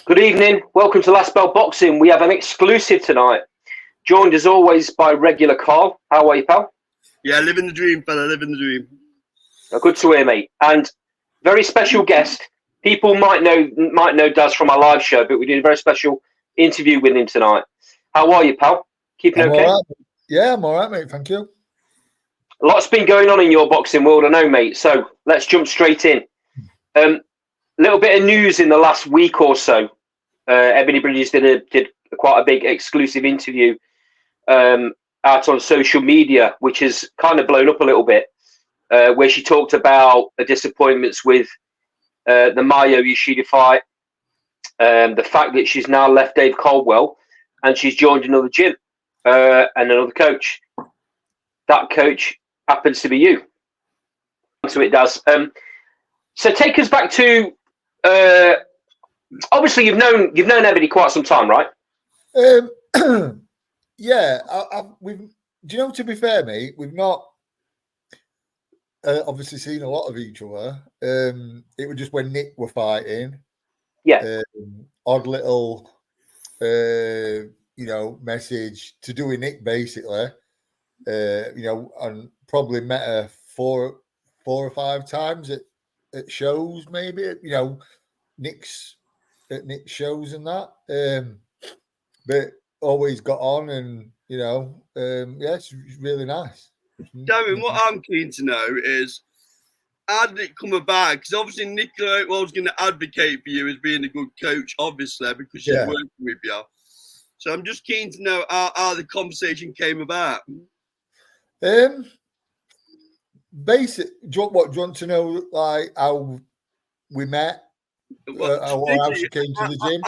Good evening. Welcome to Last Bell Boxing. We have an exclusive tonight. Joined as always by regular Carl. How are you, pal? Yeah, living the dream, fella. Living the dream. Good to hear, mate. And very special guest. People might know Daz from our live show, but we did a very special interview with him tonight. How are you, pal? Keeping I'm okay? all right. Yeah, I'm all right, mate. Thank you. A lot's been going on in your boxing world, I know, mate. So let's jump straight in. Little bit of news in the last week or so. Ebanie Bridges did quite a big exclusive interview out on social media, which has kind of blown up a little bit, where she talked about the disappointments with the Mayo Yoshida fight, the fact that she's now left Dave Caldwell and she's joined another gym and another coach. That coach happens to be you. So it does. So take us back to. Obviously, you've known Ebanie quite some time, right? Yeah, we've. Do you know? To be fair, mate, we've not obviously seen a lot of each other. It was just when Nick were fighting. Yeah. Odd little, message to do with Nick basically. And probably met her four or five times at shows, maybe. Nick's shows and that. But always got on, and it's really nice. Darren, what I'm keen to know is, how did it come about? Because obviously Nicola was going to advocate for you as being a good coach, obviously, because she's working with you. So I'm just keen to know how the conversation came about. Basic. Do you want to know like how we met? How she came to the gym?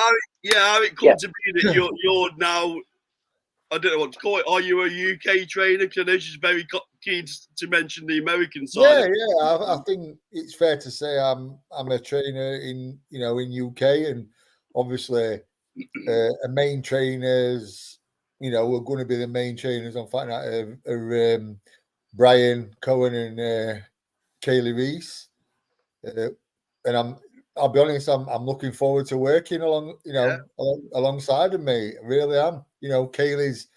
How it come to be that you're now, I don't know what to call it. Are you a UK trainer? Because I know she's very keen to mention the American side. Yeah. I think it's fair to say I'm a trainer in UK, and obviously a main trainers, are going to be the main trainers on Fight Night are Brian Cohen and Kaylee Reese, and I'll be honest, I'm looking forward to working alongside of me. I really am. Kaylee's.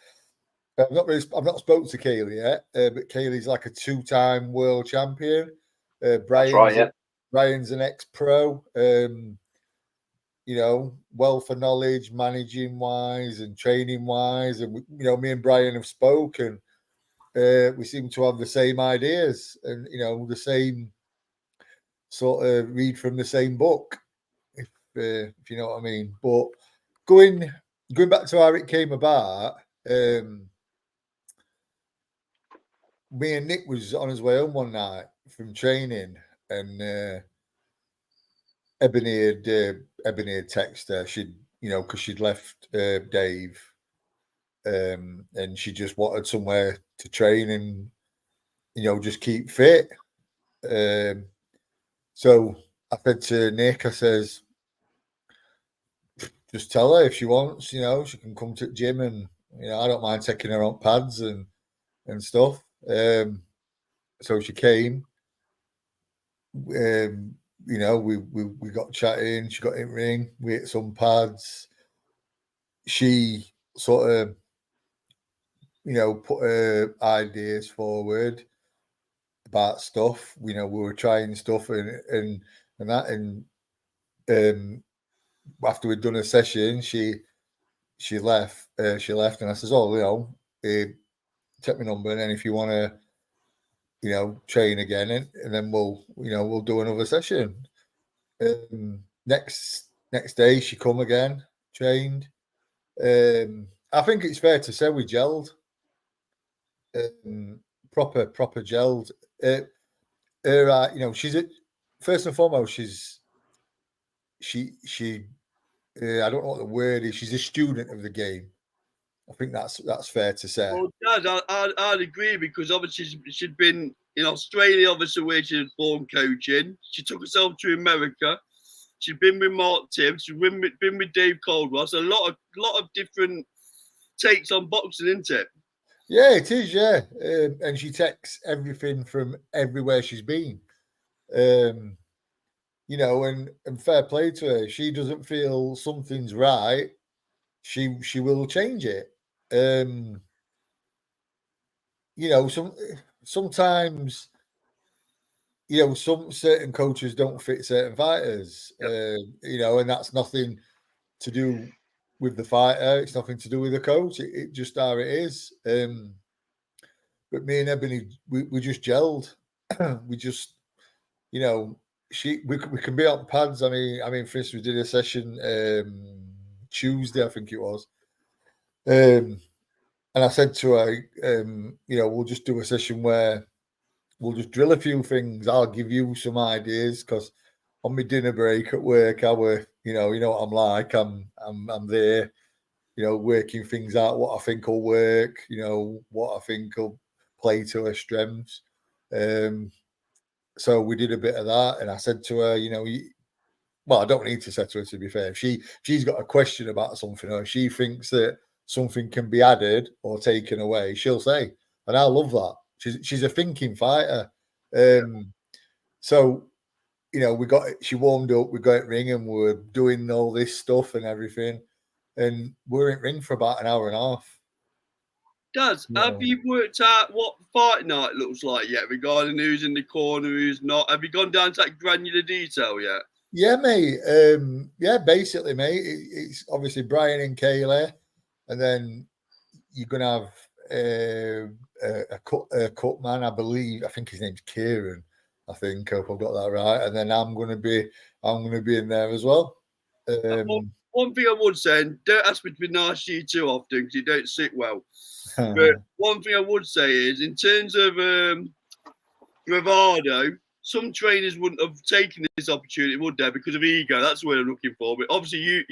I've not spoken to Kaylee yet, but Kaylee's like a 2-time world champion. Brian's an ex-pro. Wealth of knowledge, managing wise and training wise, and me and Brian have spoken. We seem to have the same ideas, and the same sort of read from the same book, if you know what I mean. But going back to how it came about, me and Nick was on his way home one night from training, and Ebanie had texted her. She'd because she'd left Dave, and she just wanted somewhere to train and just keep fit. So I said to Nick, I says, just tell her if she wants, she can come to the gym, and I don't mind taking her on pads and stuff. So she came. We got chatting. She got in ring. We hit some pads. She sort of, put her ideas forward about stuff. We were trying stuff and that, and after we'd done a session, she left. She left, and I says, "Oh, take my number, and then if you want to, train again, and then we'll do another session." Next day, she come again, trained. I think it's fair to say we gelled. Proper gelled. She's first and foremost, she I don't know what the word is. She's a student of the game. I think that's fair to say. Well, Daz, I'd agree, because obviously she'd been in Australia, obviously where she was born coaching. She took herself to America. She's been with Mark Tibbs. She's been with Dave Caldwell. So a lot of different takes on boxing, isn't it? Yeah, it is. Yeah, and she takes everything from everywhere she's been. you know, and fair play to her. If she doesn't feel something's right, she will change it. You know, sometimes, you know, some certain coaches don't fit certain fighters. You know, and that's nothing to do with the fighter. It's nothing to do with the coach. It just how it is. But me and Ebony, we just gelled. We just, you know, we can be on pads. I mean, for instance, we did a session Tuesday, I think it was. And I said to her, you know, we'll just do a session where we'll just drill a few things. I'll give you some ideas because on my dinner break at work, you know what I'm like. I'm there, you know, working things out, what I think will work, you know, what I think will play to her strengths. So we did a bit of that, and I said to her, you know, well, I don't need to say to her, to be fair. If she's got a question about something, or she thinks that something can be added or taken away, she'll say, and I love that. She's a thinking fighter. So, you know, she warmed up, we got at ring, and we were doing all this stuff and everything, and we were in ring for about an hour and a half. Daz, have you worked out what fight night looks like yet regarding who's in the corner, who's not? Have you gone down to that granular detail yet? Yeah, mate. Yeah, basically, mate. It's obviously Brian and Kaylee, and then you're gonna have a cut man, I believe. I think his name's Kieran. I think, I hope I've got that right. And then I'm gonna be in there as well. One thing I would say, and don't ask me to be nice to you too often because you don't sit well. But one thing I would say is, in terms of bravado, some trainers wouldn't have taken this opportunity, would they? Because of ego. That's what I'm looking for. But obviously,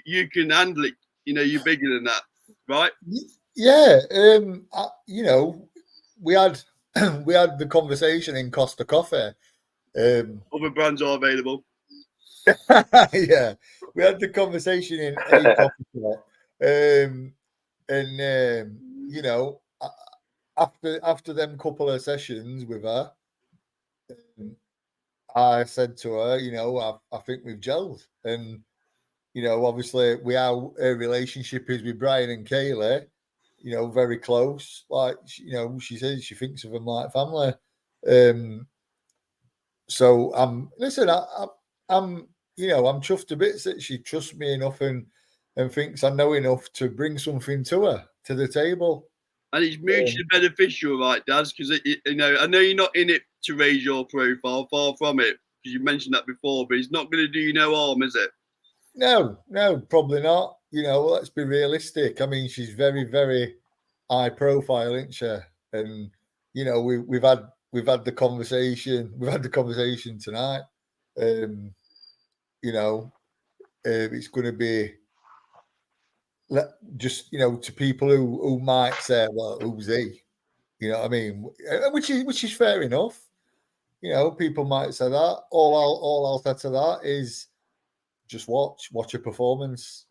you can handle it. You know, you're bigger than that, right? Yeah. You know, we had the conversation in Costa Coffee. Other brands are available. Yeah, we had the conversation in a coffee shop, and you know, after them couple of sessions with her, I said to her, you know, I think we've gelled, and you know, obviously, our relationship is with Brian and Kaylee, you know, very close. Like, you know, she says she thinks of them like family. So listen, I'm, you know, I'm chuffed to bits that she trusts me enough and thinks I know enough to bring something to her, to the table. And it's mutually beneficial, right, Daz? Because you know, I know you're not in it to raise your profile, far from it, because you mentioned that before. But it's not going to do you no harm, is it? No, probably not. You know, let's be realistic. I mean, she's very, very high profile, isn't she? And you know, we've had the conversation. We've had the conversation tonight. You know, it's going to be just, you know, to people who might say, well, who's he? You know what I mean? Which is fair enough. You know, people might say that. All I'll say to that is just watch a performance.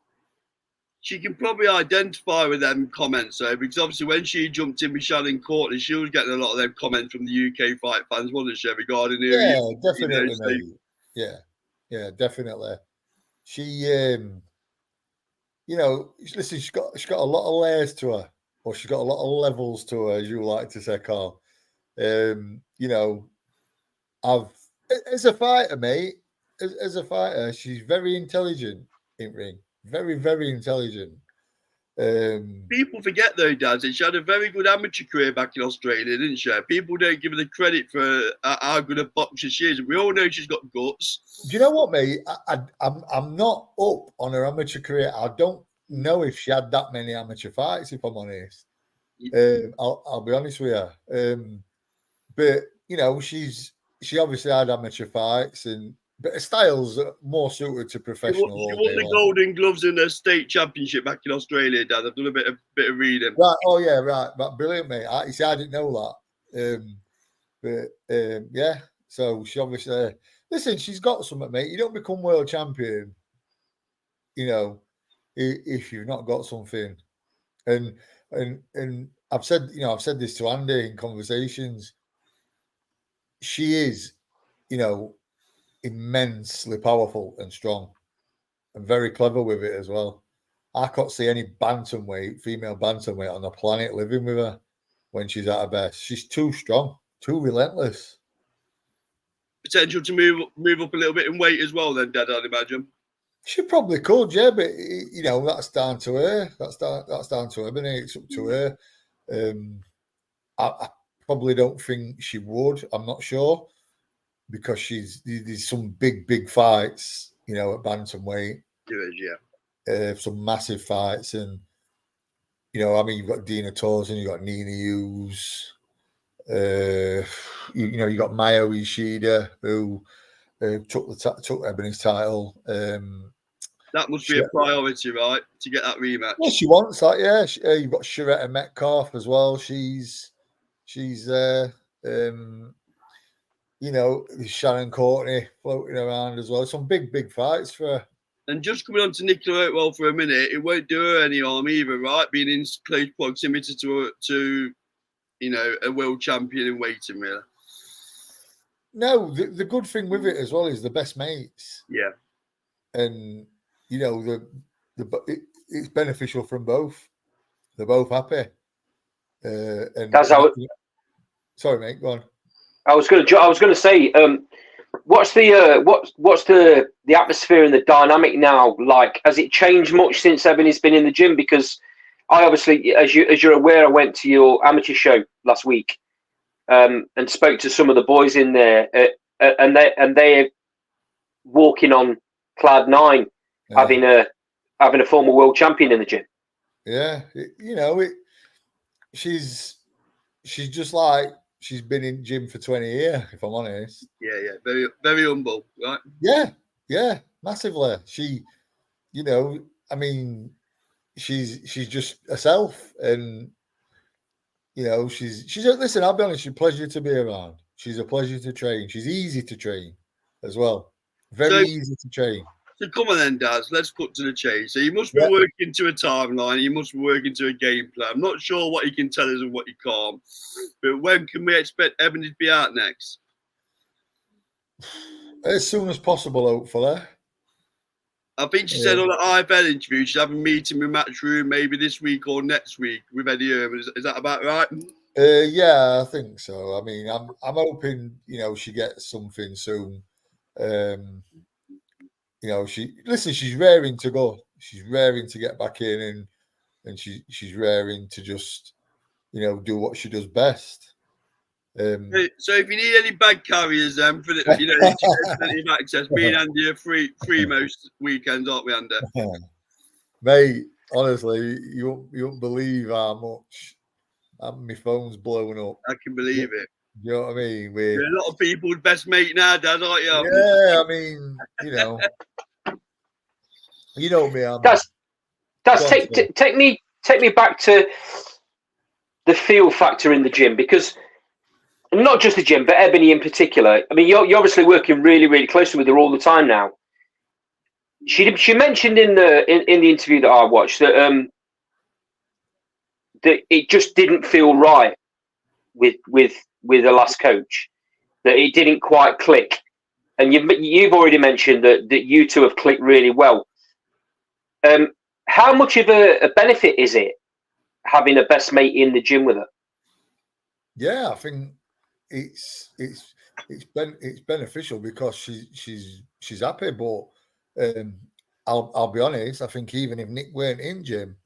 She can probably identify with them comments, though, because obviously when she jumped in with Shannon Courtney, she was getting a lot of them comments from the UK fight fans, wasn't she, regarding who? Yeah, definitely, you know, mate. Yeah, definitely. She, you know, listen, she's got a lot of layers to her, or she's got a lot of levels to her, as you like to say, Carl. You know, as a fighter, mate, as a fighter, she's very intelligent in ring. Very, very intelligent. People forget though, Daz, that she had a very good amateur career back in Australia, didn't she? People don't give her the credit for how good a boxer she is. We all know she's got guts. Do you know what, mate? I'm not up on her amateur career. I don't know if she had that many amateur fights, if I'm honest. I'll be honest with you. But you know, she obviously had amateur fights, but her style's more suited to professional. She won the Golden Gloves in the state championship back in Australia, Dad. I've done a bit of reading. Right. Oh yeah. Right. But brilliant, mate. I didn't know that. But yeah. So she obviously listen. She's got something, mate. You don't become world champion, you know, if you've not got something. And I've said this to Andy in conversations. She is, you know, immensely powerful and strong, and very clever with it as well. I can't see any female bantamweight on the planet living with her when she's at her best. She's too strong, too relentless. Potential to move up a little bit in weight as well, then, Dad, I'd imagine. She probably could, yeah, but that's down to her. That's down to Ebanie. It's up to her. I probably don't think she would. I'm not sure, because there's some big fights, at bantamweight. There is, yeah. Some massive fights, and you've got Dina Torsen, you've got Nina Hughes, you got Mayo Ishida, who took Ebanie's title. That must be a priority, right, to get that rematch. Well, she wants that, yeah. You've got Daz Medcalf as well. She's there. Shannon Courtney floating around as well. Some big fights for her. And just coming on to Nicola Oatwell for a minute, it won't do her any harm either, right? Being in close proximity to a world champion in weighting, really. No, the good thing with it as well is the best mates. Yeah. And it's beneficial from both. They're both happy. Sorry, mate. Go on. I was going to say, what's the atmosphere and the dynamic now like? Has it changed much since Ebanie's been in the gym? Because I obviously, as you're aware, I went to your amateur show last week, and spoke to some of the boys in there, and they're walking on cloud nine, having a former world champion in the gym. Yeah, she's just like she's been in gym for 20 years, if I'm honest. Yeah, very very humble, right? Yeah, massively. She, she's just herself, and she's listen. I'll be honest, she's a pleasure to be around. She's a pleasure to train. She's easy to train as well. Very easy to train. So come on then, Daz, let's cut to the chase. So you must be working to a timeline, you must be working to a game plan. I'm not sure what you can tell us and what you can't, but when can we expect Ebanie to be out next? As soon as possible, hopefully. I think she said on the IFL interview she'd have a meeting with Matchroom maybe this week or next week with Eddie Herman. Is that about right? Yeah, I think so. I'm hoping she gets something soon. She's raring to go. She's raring to get back in, and she's raring to just do what she does best. So if you need any bag carriers, for the, plenty of access. Me and Andy are free most weekends, aren't we, Andy? Mate, honestly, you won't believe how much my phone's blowing up. I can believe it. You know what I mean? You're a lot of people's best mate now, Dad, aren't you? Yeah, you know me. Take me back to the feel factor in the gym, because not just the gym, but Ebanie in particular. You're obviously working really, really closely with her all the time now. She mentioned in the interview that I watched that that it just didn't feel right with the last coach, that it didn't quite click. And you've already mentioned that you two have clicked really well. How much of a benefit is it having a best mate in the gym with her? Yeah, I think it's beneficial because she's happy. But I'll be honest, I think even if Nick weren't in gym,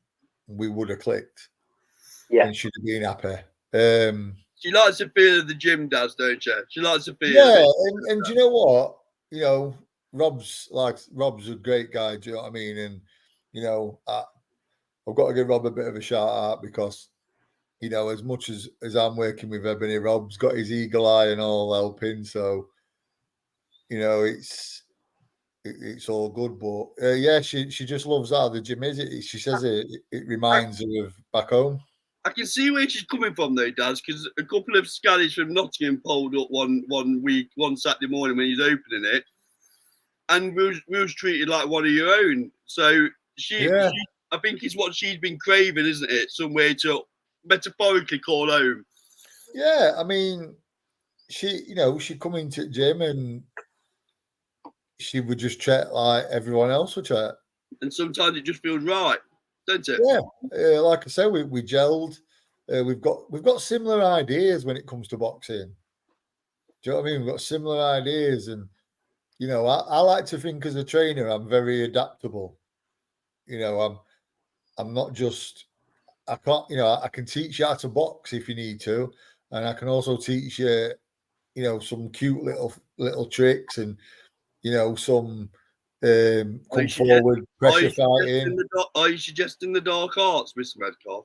we would have clicked. Yeah, and she'd have been happy. She likes the feel of the gym, Daz, don't she? She likes the feel. Yeah, and do you know what? Rob's a great guy. Do you know what I mean? And I've got to give Rob a bit of a shout out because as much as I'm working with Ebanie, Rob's got his eagle eye and all helping. So it's all good. But yeah, she just loves how the gym is. She says it reminds her of back home. I can see where she's coming from though, Daz, because a couple of scallies from Nottingham pulled up one Saturday morning when he's opening it, and we was treated like one of your own. So she I think it's what she's been craving, isn't it? Somewhere to metaphorically call home. Yeah, she come into the gym and she would just chat like everyone else would chat. And sometimes it just feels right, don't it? Yeah, like I said, we gelled. We've got similar ideas when it comes to boxing. Do you know what I mean? We've got similar ideas, and you know, I like to think as a trainer, I'm very adaptable. You know, I'm not just I can't, you know, I can teach you how to box if you need to, and I can also teach you, you know, some cute little tricks and you know some come forward pressure fighting. Are you suggesting the dark arts, Mr. Medcalf?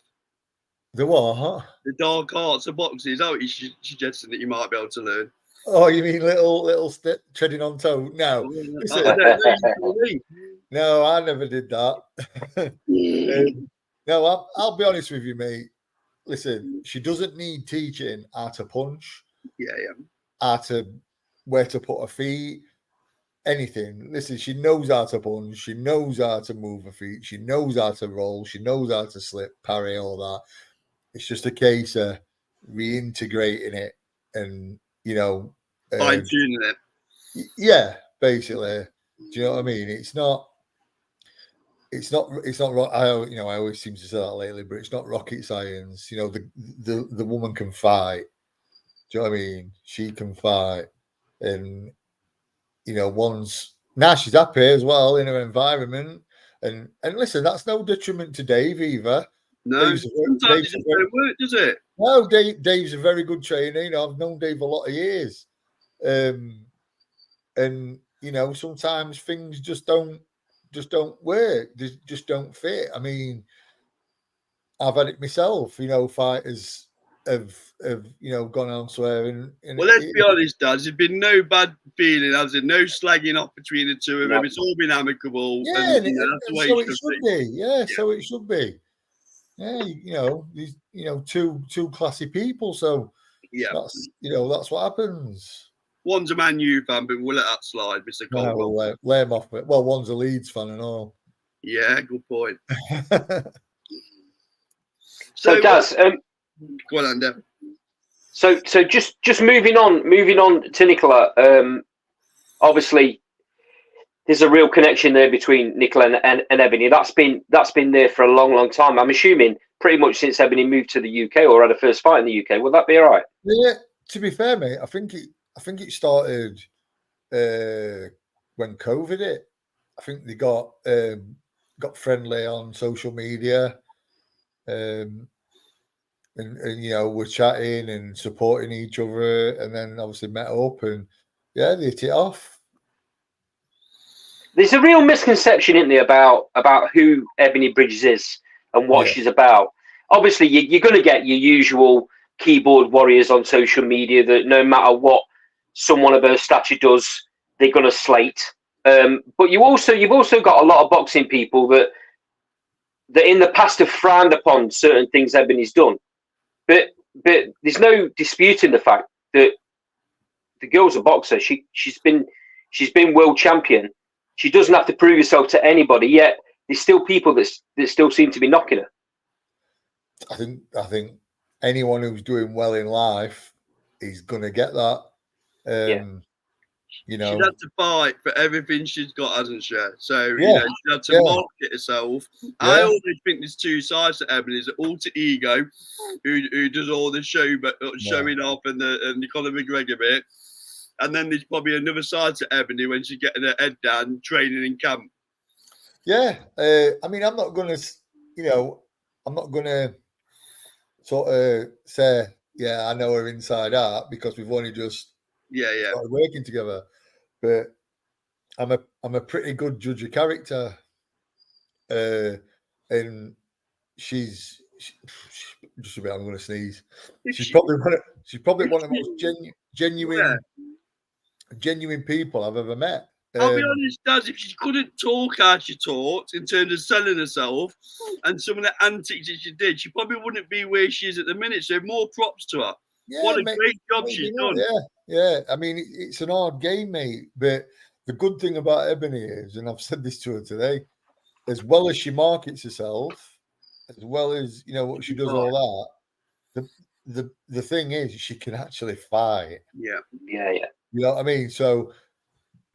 The what? Huh? The dark arts of boxing. Is that what you're suggesting that you might be able to learn? Oh, you mean little treading on toe? No, listen, no, I never did that. No, I'll be honest with you, mate. Listen, she doesn't need teaching how to punch, Yeah. how to where to put her feet, anything. Listen, she knows how to punch, she knows how to move her feet, she knows how to roll, she knows how to slip, parry, all that. It's just a case of reintegrating it and you know fine tuning it. Yeah, basically. Do you know what I mean? It's not I always seem to say that lately, but it's not rocket science. You know, the woman can fight. Do you know what I mean? She can fight. And you know, now she's happy as well in her environment. And listen, that's no detriment to Dave either. No, sometimes it just don't work, does it? No, Dave's a very good trainer. You know, I've known Dave a lot of years. And you know, sometimes things just don't work. They just don't fit. I mean, I've had it myself. You know, fighters have you know gone elsewhere. And well, let's be honest, Daz. There's been no bad feeling, has there? No slagging off between the two of them. It's all been amicable. Yeah, and that's the way so it should be. Yeah, so it should be. Yeah, you know, these two classy people. So yeah, that's what happens. One's a Man U fan, but we'll let that slide, Mr. Caldwell. No, lay him off. Well, one's a Leeds fan and all. Yeah, good point. So Daz, go on, Andy. So just moving on to Nicola. Obviously, there's a real connection there between Nicola and Ebanie. That's been there for a long time. I'm assuming pretty much since Ebanie moved to the UK or had a first fight in the UK. Would that be all right? Yeah. To be fair, mate, I think it started when COVID hit. I think they got friendly on social media, and you know, we're chatting and supporting each other, and then obviously met up, and yeah, they hit it off. There's a real misconception, isn't there, about who Ebanie Bridges is and what she's about. Obviously, you're going to get your usual keyboard warriors on social media that no matter what someone of her stature does, they're going to slate. But you've also got a lot of boxing people that in the past have frowned upon certain things Ebanie's done. But there's no disputing the fact that the girl's a boxer. She's been world champion. She doesn't have to prove herself to anybody. Yet there's still people that still seem to be knocking her. I think anyone who's doing well in life is gonna get that. You know, she's had to fight for everything she's got, hasn't she? So you know, she had to market herself. I always think there's two sides to Ebanie. There's an alter ego who does all the showing off and the Conor McGregor bit, and then there's probably another side to Ebanie when she's getting her head down, training in camp. Yeah, I mean, I'm not gonna sort of say, yeah, I know her inside out because we've only just started working together. But I'm a pretty good judge of character, and she's just a bit. I'm going to sneeze. She's probably one of the most genuine people I've ever met. I'll be honest, Daz, if she couldn't talk how she talked in terms of selling herself and some of the antics that she did, she probably wouldn't be where she is at the minute. So more props to her. Yeah, what a great job she's done. Yeah. I mean, it's an hard game, mate. But the good thing about Ebanie is, and I've said this to her today, as well as she markets herself, as well as what she does, all that. The thing is, she can actually fight. Yeah. You know what I mean? So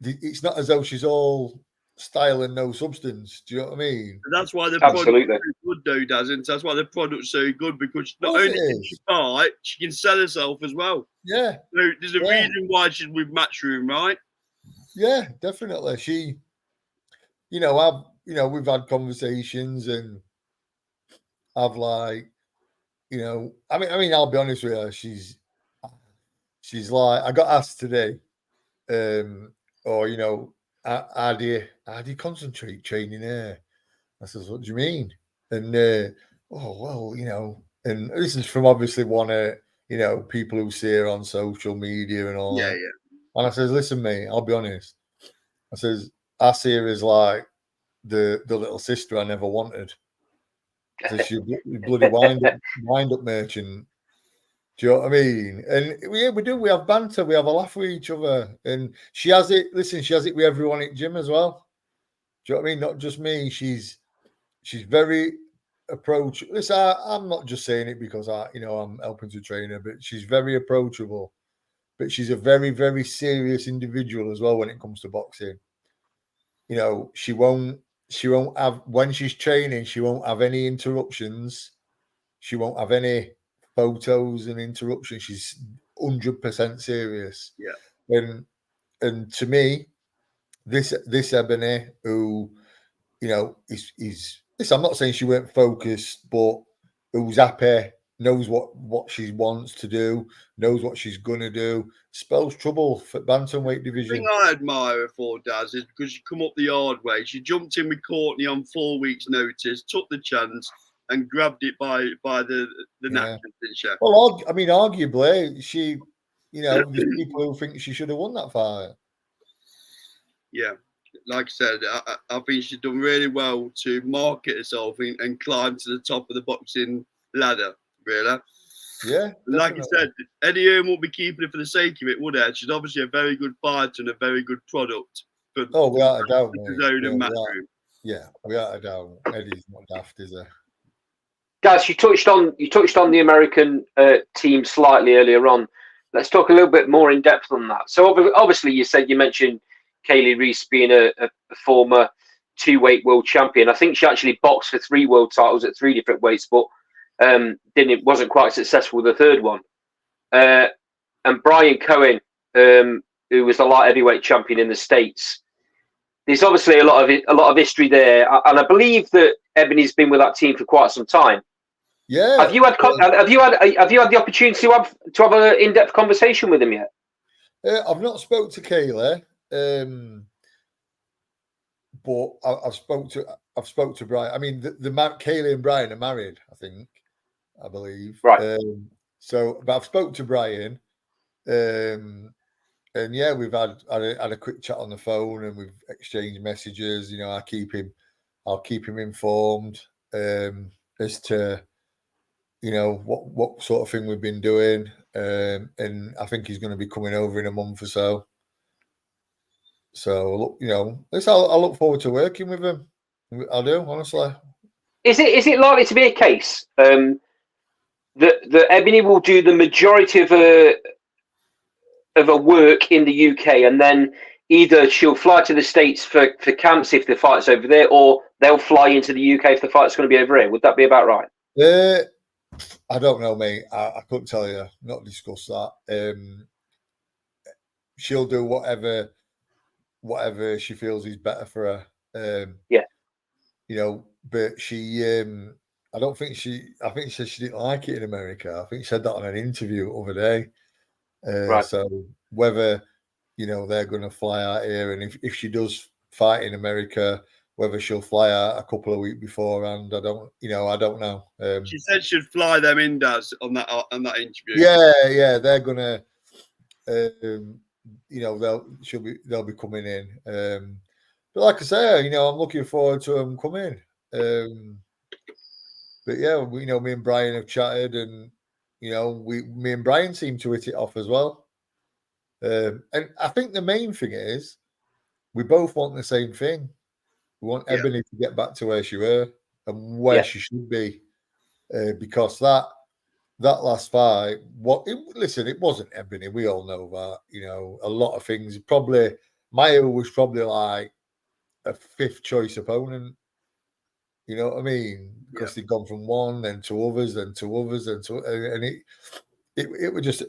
it's not as though she's all style and no substance. Do you know what I mean? That's why the Absolutely. product's so good, though, doesn't? That's why the product's so good, because not course only it can she fight, she can sell herself as well. Yeah, So there's a reason why she's with Matchroom, right? yeah, definitely. She, we've had conversations, and I've like, I'll be honest with her. She's like, I got asked today, how do you concentrate training here? I says, what do you mean? And and this is from obviously one of people who see her on social media and all Yeah, that. yeah. And I says, listen, mate, I'll be honest. I says, I see her as like the little sister I never wanted. So she's a bloody wind up merchant. Do you know what I mean? And we do. We have banter. We have a laugh with each other. And she has it. Listen, she has it with everyone at gym as well. Do you know what I mean? Not just me. She's very approachable. Listen, I'm not just saying it because I'm helping to train her, but she's very approachable. But she's a very, very serious individual as well when it comes to boxing. She won't have, when she's training, she won't have any interruptions. She won't have any photos and interruptions. She's 100% serious. Yeah. And to me, this Ebony, who is this, I'm not saying she weren't focused, but who's happy, knows what she wants to do, knows what she's gonna do, spells trouble for bantamweight The division. thing I admire her for, Daz, is because she come up the hard way. She jumped in with Courtney on 4 weeks' notice, took the chance, and grabbed it by the knackers, didn't she? Well, arguably, she, there's people who think she should have won that fight. Yeah, like I said, I think she's done really well to market herself and climb to the top of the boxing ladder, really. Yeah, like definitely. I said, Eddie Hearn won't be keeping her for the sake of it, would he? She's obviously a very good fighter and a very good product. Without a doubt, mate. Without a doubt. Eddie's not daft, is he? Guys, you touched on the American team slightly earlier on. Let's talk a little bit more in depth on that. So obviously, you mentioned Kaylee Reese being a former 2-weight world champion. I think she actually boxed for 3 world titles at 3 different weights, but wasn't quite successful with the third one. And Brian Cohen, who was the light heavyweight champion in the States. There's obviously a lot of history there, and I believe that Ebony's been with that team for quite some time. Yeah. Have you had the opportunity to have an in-depth conversation with him yet? I've not spoke to Kaylee, but I've spoke to Brian. I mean, Kaylee and Brian are married, I believe. Right. But I've spoke to Brian, and yeah, we've had a quick chat on the phone, and we've exchanged messages. I'll keep him informed as to what sort of thing we've been doing, and I think he's going to be coming over in a month or so. So I'll look forward to working with him. I do, honestly. Is it likely to be a case that Ebony will do the majority of a work in the UK, and then either she'll fly to the States for camps if the fight's over there, or they'll fly into the UK if the fight's going to be over here? Would that be about right? I don't know, mate. I couldn't tell you. Not discuss that. She'll do whatever she feels is better for her. But she, I don't think I think she said she didn't like it in America. I think she said that on an interview the other day. Right. So whether, they're going to fly out here, and if she does fight in America, whether she'll fly out a couple of weeks beforehand, I don't know. She said she'd fly them in, Daz, on that interview. Yeah, they're gonna, they'll be coming in. But like I say, I'm looking forward to them coming. But yeah, me and Brian have chatted, and me and Brian seem to hit it off as well. And I think the main thing is we both want the same thing. We want Ebony to get back to where she were and where she should be, because that last fight, it wasn't Ebony. We all know that. A lot of things probably Maya was probably like a 5th choice opponent. You know what I mean? Because they'd gone from one, then to others, then to others, and it was just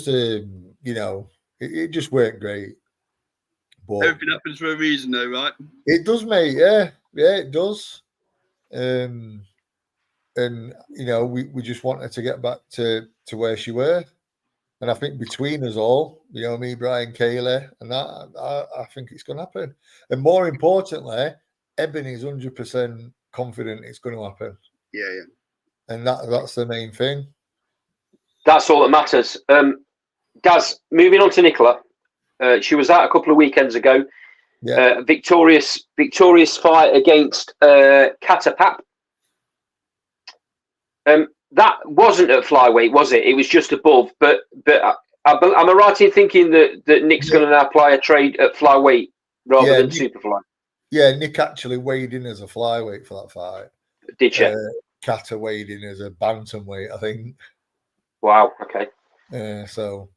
you know, it just weren't great. But Everything happens for a reason, though, right? it does, mate. Yeah, it does. And you know, we just wanted to get back to where she were. And I think between us all, you know, me, Brian, Kaylee, and that, I think it's going to happen. And more importantly, Ebony is 100% confident it's going to happen. Yeah. And that's the main thing. That's all that matters. Daz, moving on to Nicola. She was out a couple of weekends ago. Yeah. Victorious fight against Katapap. That wasn't at flyweight, was it? It was just above. But am I right in thinking that Nick's going to now apply a trade at flyweight rather than superfly? Yeah, Nick actually weighed in as a flyweight for that fight. Did you? Kata weighed in as a bantamweight, I think. Wow. Okay. So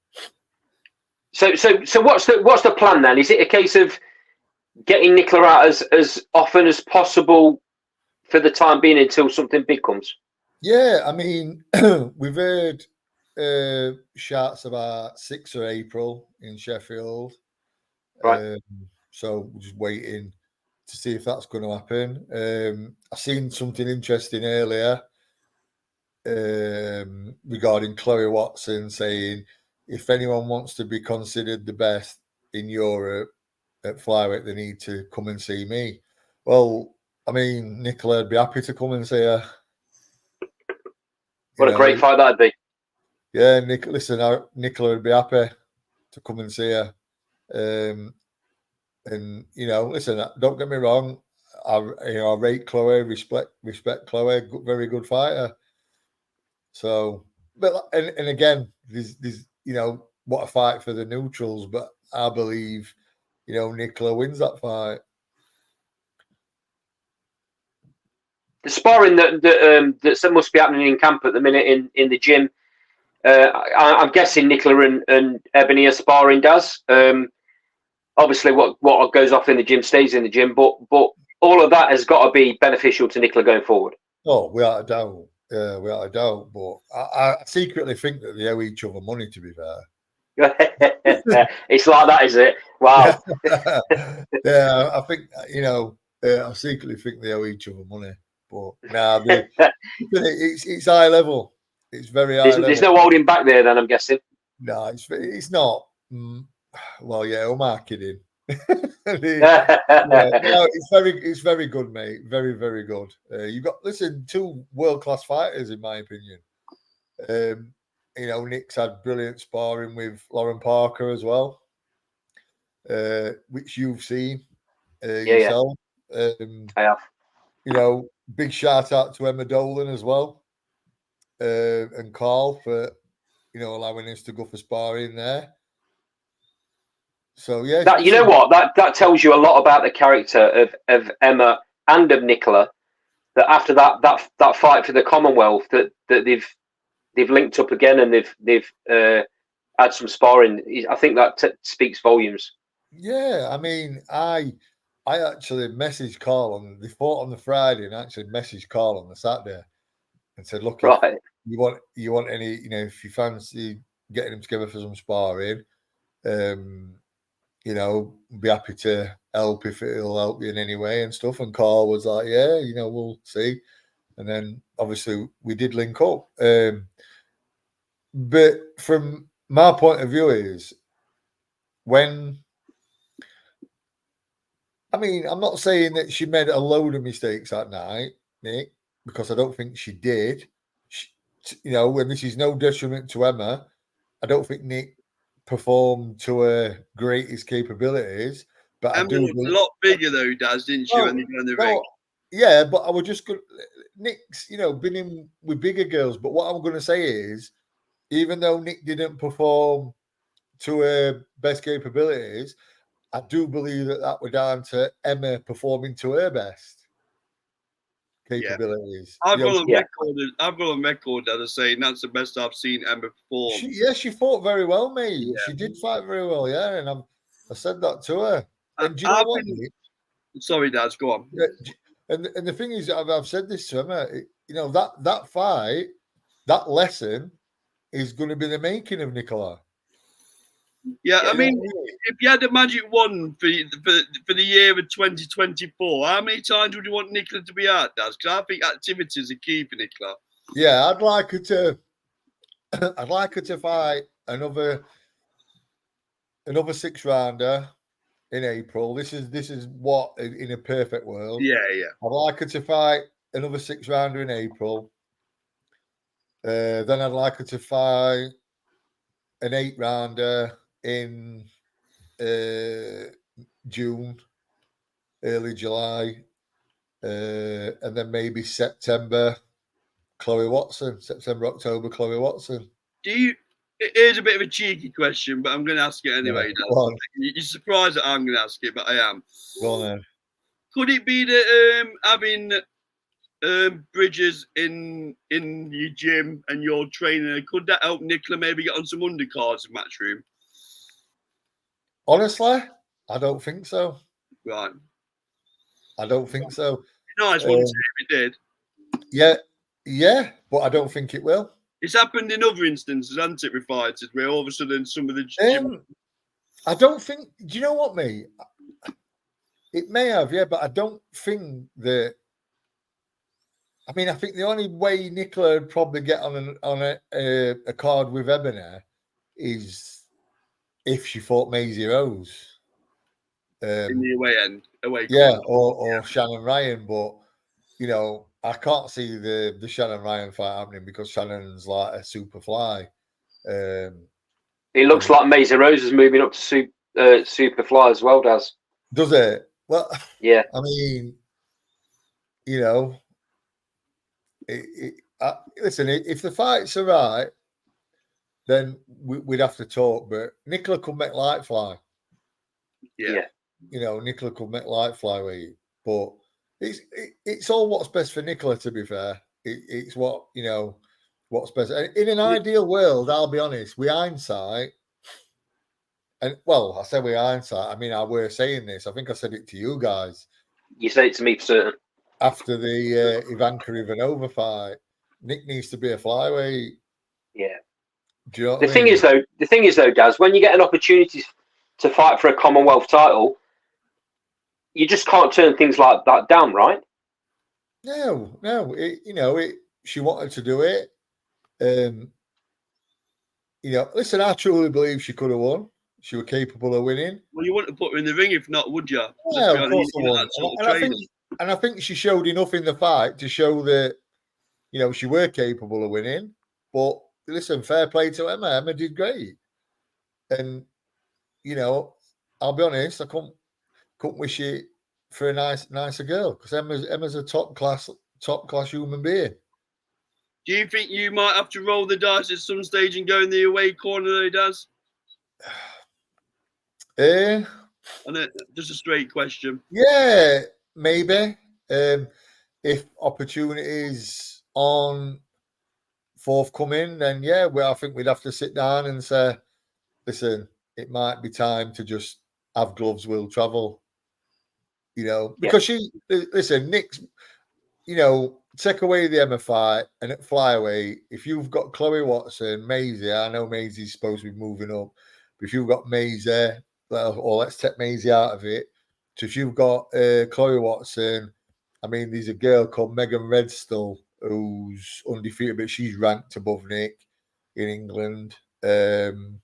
what's the plan then? Is it a case of getting Nicola out as often as possible for the time being until something big comes? Yeah, I mean, we've heard shots about 6th of April in Sheffield. Right. So we're just waiting to see if that's going to happen. I seen something interesting earlier regarding Chloe Watson saying if anyone wants to be considered the best in Europe at flyweight, they need to come and see me. Well, I mean, Nicola would be happy to come and see her. What a great fight that'd be. Yeah, Nicola would be happy to come and see her. And you know, listen, don't get me wrong. I rate Chloe, respect Chloe, very good fighter. So, but and again, there's you know, what a fight for the neutrals. But I believe, you know, Nicola wins that fight. The sparring that must be happening in camp at the minute in the gym. I'm guessing Nicola and Ebony are sparring, Daz. Obviously, what goes off in the gym stays in the gym, but all of that has got to be beneficial to Nicola going forward. Oh, without a doubt. Without a doubt. But I secretly think that they owe each other money, to be fair. It's like that, is it? Wow. Yeah, I think, you know, I secretly think they owe each other money. But nah, it's high level. It's very high level. There's no holding back there, then, I'm guessing. No, it's not. Well, yeah, who am I kidding? No, it's very good, mate. Very, very good. You've got, listen, 2 world-class fighters, in my opinion. You know, Nick's had brilliant sparring with Lauren Parker as well, which you've seen yourself. I have. You know, big shout out to Emma Dolan as well, and Carl for, you know, allowing us to go for sparring there. So yeah, you know what, that tells you a lot about the character of Emma and of Nicola. That after that fight for the Commonwealth, that they've linked up again and they've had some sparring. I think that speaks volumes. Yeah, I mean, I actually messaged Carl they fought on the Friday, and I actually messaged Carl on the Saturday and said, "Look, right. if you want any, you know, if you fancy getting them together for some sparring, you know, be happy to help if it'll help you in any way and stuff." And Carl was like, "Yeah, you know, we'll see." And then obviously we did link up. But from my point of view is I mean, I'm not saying that she made a load of mistakes that night, Nick, because I don't think she did. You know, and this is no detriment to Emma, I don't think Nick performed to her greatest capabilities. But Emma looked a lot bigger though, Daz, didn't she? When they got in the ring. Yeah, but I was just good. Nick's, you know, been in with bigger girls. But what I'm going to say is, even though Nick didn't perform to her best capabilities, I do believe that was down to Emma performing to her best capabilities. I've got a record that is saying that's the best I've seen Emma perform. She fought very well, mate. Yeah. She did fight very well, yeah. And I said that to her. And do you know I've what? been- mate? Sorry, Daz, go on. Yeah, and the thing is, I've said this to Emma. You know, that fight, that lesson is going to be the making of Nicola. Yeah, Yeah. I mean, if you had a magic wand for the year of 2024, how many times would you want Nicola to be out, Daz? Because I think activities are key for Nicola. Yeah, I'd like her to. I'd like her to fight another 6-rounder in April. This is what in a perfect world. Yeah, yeah. I'd like her to fight another 6-rounder in April. Then I'd like her to fight an 8-rounder in June, early July, and then maybe September, Chloe Watson. September, October, Chloe Watson. Here's a bit of a cheeky question, but I'm going to ask it anyway. Yeah, Daz. You're surprised that I'm going to ask it, but I am. go on then. Could it be that having Bridges in your gym and your trainer, could that help Nicola maybe get on some undercards in Matchroom? Honestly, I don't think so. Right. I don't think so. Nice, wouldn't it, if it did? Yeah, but I don't think it will. It's happened in other instances, hasn't it, with fighters, where all of a sudden some of the gym... I don't think. Do you know what, mate? It may have, yeah, but I don't think that. I mean, I think the only way Nicola would probably get on a card with Ebony is if she fought Maisie Rose. in the away end. Yeah, or Shannon Ryan, but you know, I can't see the Shannon Ryan fight happening because Shannon's like a super fly. It looks like Maisie Rose is moving up to Superfly as well, Daz. Does it? Well, yeah. I mean, you know, listen, if the fights are right, then we'd have to talk. But Nicola could make light fly. Yeah. You know, Nicola could make light flyweight, but it's all what's best for Nicola. To be fair, it's what you know what's best. In an ideal world, I'll be honest, with hindsight, and well, I say with hindsight, I mean I were saying this. I think I said it to you guys. You said it to me for certain. After the Ivanka Ivanova fight, Nick needs to be a flyweight. Yeah. Do you know what the I thing mean? is though, Daz, when you get an opportunity to fight for a Commonwealth title, you just can't turn things like that down, right? No. She wanted to do it. You know, listen, I truly believe she could have won. She was capable of winning. Well, you wouldn't have put her in the ring if not, would you? Yeah, of course I won. And I think she showed enough in the fight to show that, you know, she were capable of winning. But listen, fair play to Emma. Emma did great. And, you know, I'll be honest, I couldn't wish it for a nicer girl because Emma's a top class human being. Do you think you might have to roll the dice at some stage and go in the away corner though, Daz? And just a straight question. Yeah, maybe. If opportunities on forthcoming, then yeah, I think we'd have to sit down and say, listen, it might be time to just have gloves will travel. You know, because Nick's, you know, take away the Emma fight and at flyweight, if you've got Chloe Watson, Maisie, I know Maisie's supposed to be moving up, but if you've got Maisie, or let's take Maisie out of it. So if you've got Chloe Watson, I mean, there's a girl called Megan Redstall who's undefeated, but she's ranked above Nick in England. Listen,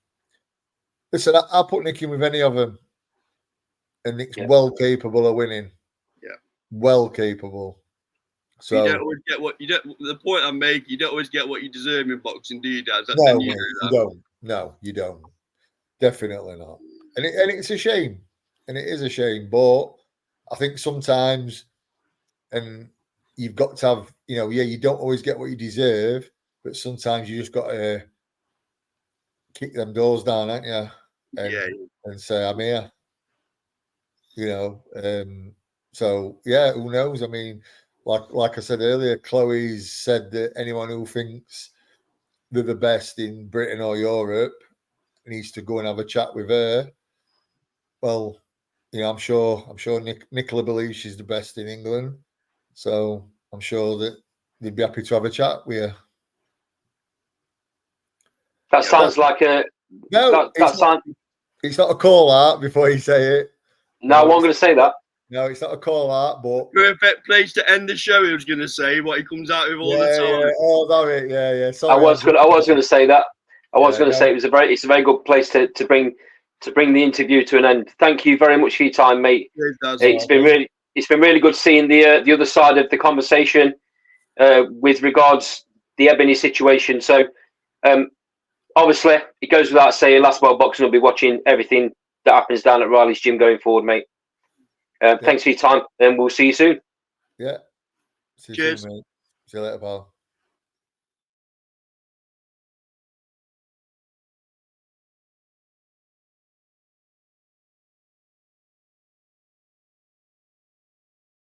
I'll put Nick in with any of them. And Nick's well capable of winning. Yeah. Well capable. So you don't always get what you don't. The point I'm making, you don't always get what you deserve in boxing, do you, Daz? No, mate, you don't. No, you don't. Definitely not. And it's a shame. And it is a shame. But I think sometimes, and you've got to have, you know, you don't always get what you deserve, but sometimes you just got to kick them doors down, aren't you? And say, I'm here. You know, so yeah, who knows? I mean, like I said earlier, Chloe's said that anyone who thinks they're the best in Britain or Europe needs to go and have a chat with her. well, you know, I'm sure Nicola believes she's the best in England, so I'm sure that they'd be happy to have a chat with you. That sounds like a no. It's not a call out before you say it. No, I wasn't going to say that. No, it's not a call out, but perfect place to end the show. He was going to say what he comes out with all the time. Yeah. Oh, sorry. Yeah. Sorry. I was going to say that. I was going to say it's a very good place to bring the interview to an end. Thank you very much for your time, mate. It's been really good seeing the other side of the conversation with regards the Ebanie situation. So obviously it goes without saying, Last World Boxing will be watching everything that happens down at Riley's gym going forward, mate. Thanks for your time, and we'll see you soon. Yeah. See you Cheers. soon, mate. See you later, pal.